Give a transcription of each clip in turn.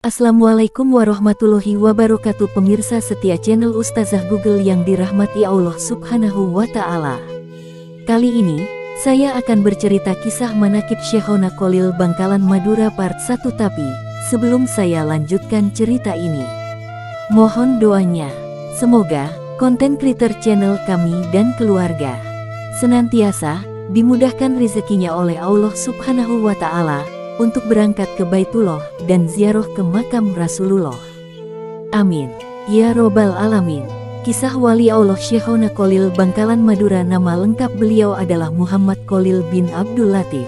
Assalamualaikum warahmatullahi wabarakatuh. Pemirsa setia channel Ustazah Google yang dirahmati Allah Subhanahu wa Ta'ala. Kali ini, saya akan bercerita kisah manaqib Syekhona Kholil Bangkalan Madura part 1. Tapi, sebelum saya lanjutkan cerita ini, mohon doanya. Semoga konten creator channel kami dan keluarga senantiasa dimudahkan rezekinya oleh Allah Subhanahu wa Ta'ala untuk berangkat ke Baitullah dan ziarah ke makam Rasulullah. Amin. Ya Robbal Alamin. Kisah wali Allah Syekhona Kholil Bangkalan Madura. Nama lengkap beliau adalah Muhammad Kholil bin Abdul Latif.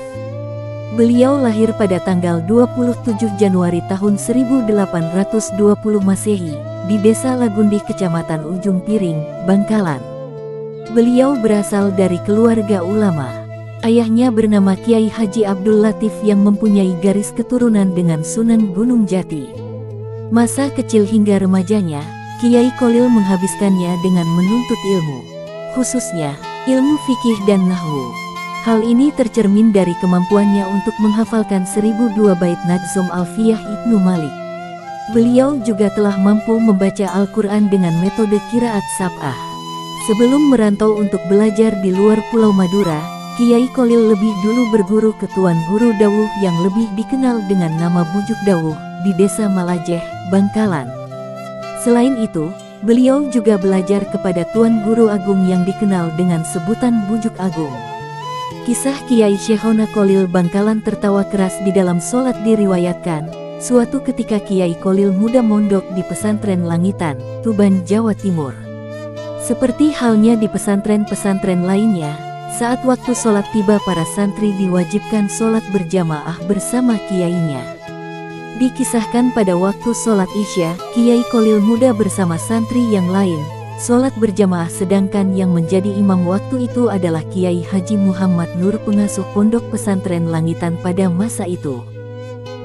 Beliau lahir pada tanggal 27 Januari tahun 1820 Masehi di Desa Lagundih, Kecamatan Ujung Piring, Bangkalan. Beliau berasal dari keluarga ulama. Ayahnya bernama Kiai Haji Abdul Latif yang mempunyai garis keturunan dengan Sunan Gunung Jati. Masa kecil hingga remajanya, Kiai Kholil menghabiskannya dengan menuntut ilmu, khususnya ilmu fikih dan nahwu. Hal ini tercermin dari kemampuannya untuk menghafalkan 1002 bait Nadzom Alfiyah Ibnu Malik. Beliau juga telah mampu membaca Al-Quran dengan metode qiraat sab'ah. Sebelum merantau untuk belajar di luar Pulau Madura, Kiai Kholil lebih dulu berguru ke Tuan Guru Dawuh yang lebih dikenal dengan nama Bujuk Dawuh di Desa Malajeh, Bangkalan. Selain itu, beliau juga belajar kepada Tuan Guru Agung yang dikenal dengan sebutan Bujuk Agung. Kisah Kiai Syekhona Kholil Bangkalan tertawa keras di dalam sholat diriwayatkan, suatu ketika Kiai Kholil muda mondok di pesantren Langitan, Tuban, Jawa Timur. Seperti halnya di pesantren-pesantren lainnya, saat waktu sholat tiba para santri diwajibkan sholat berjamaah bersama kiainya. Dikisahkan pada waktu sholat Isya, Kiai Kholil muda bersama santri yang lain sholat berjamaah, sedangkan yang menjadi imam waktu itu adalah Kiai Haji Muhammad Nur, pengasuh pondok pesantren Langitan pada masa itu.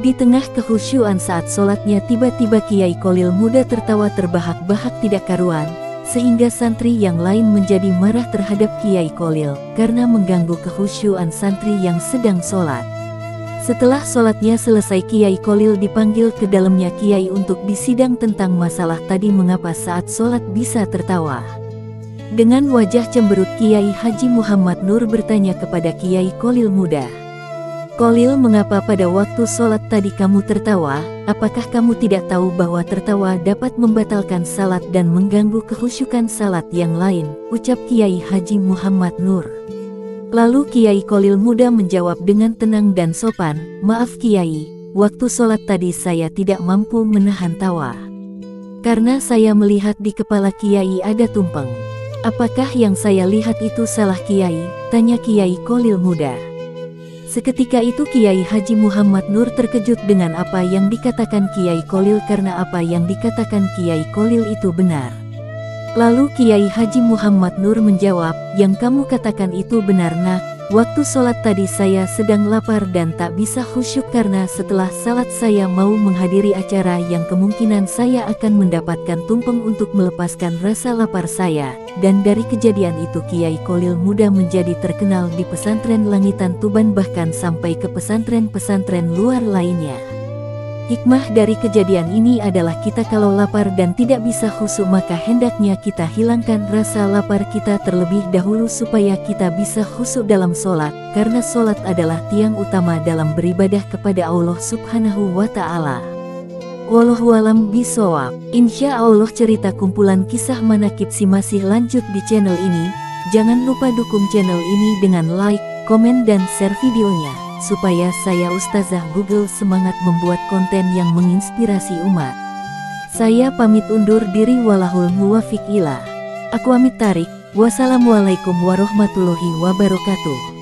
Di tengah kehusyuan saat sholatnya, tiba-tiba Kiai Kholil muda tertawa terbahak-bahak tidak karuan, sehingga santri yang lain menjadi marah terhadap Kiai Kholil karena mengganggu kehusyuan santri yang sedang sholat. Setelah sholatnya selesai, Kiai Kholil dipanggil ke dalamnya Kiai untuk disidang tentang masalah tadi, mengapa saat sholat bisa tertawa. Dengan wajah cemberut, Kiai Haji Muhammad Nur bertanya kepada Kiai Kholil muda, "Kholil, mengapa pada waktu sholat tadi kamu tertawa? Apakah kamu tidak tahu bahwa tertawa dapat membatalkan salat dan mengganggu kehusyukan salat yang lain?" ucap Kiai Haji Muhammad Nur. Lalu Kiai Kholil muda menjawab dengan tenang dan sopan, "Maaf Kiai, waktu sholat tadi saya tidak mampu menahan tawa. Karena saya melihat di kepala Kiai ada tumpeng." "Apakah yang saya lihat itu salah Kiai?" tanya Kiai Kholil muda. Seketika itu Kiai Haji Muhammad Nur terkejut dengan apa yang dikatakan Kiai Kholil, karena apa yang dikatakan Kiai Kholil itu benar. Lalu Kiai Haji Muhammad Nur menjawab, "Yang kamu katakan itu benar nak. Waktu sholat tadi saya sedang lapar dan tak bisa khusyuk karena setelah salat saya mau menghadiri acara yang kemungkinan saya akan mendapatkan tumpeng untuk melepaskan rasa lapar saya." Dan dari kejadian itu Kiai Kholil muda menjadi terkenal di pesantren Langitan Tuban, bahkan sampai ke pesantren-pesantren luar lainnya. Hikmah dari kejadian ini adalah kita kalau lapar dan tidak bisa khusyuk, maka hendaknya kita hilangkan rasa lapar kita terlebih dahulu supaya kita bisa khusyuk dalam sholat, karena sholat adalah tiang utama dalam beribadah kepada Allah Subhanahu wa Ta'ala. Wallahualam bishawab. Insya Allah cerita kumpulan kisah manaqib si masih lanjut di channel ini. Jangan lupa dukung channel ini dengan like, komen dan share videonya, supaya saya Ustazah Google semangat membuat konten yang menginspirasi umat. Saya pamit undur diri, walahul muwafiq ila. Aku amit tarik. Wassalamualaikum warahmatullahi wabarakatuh.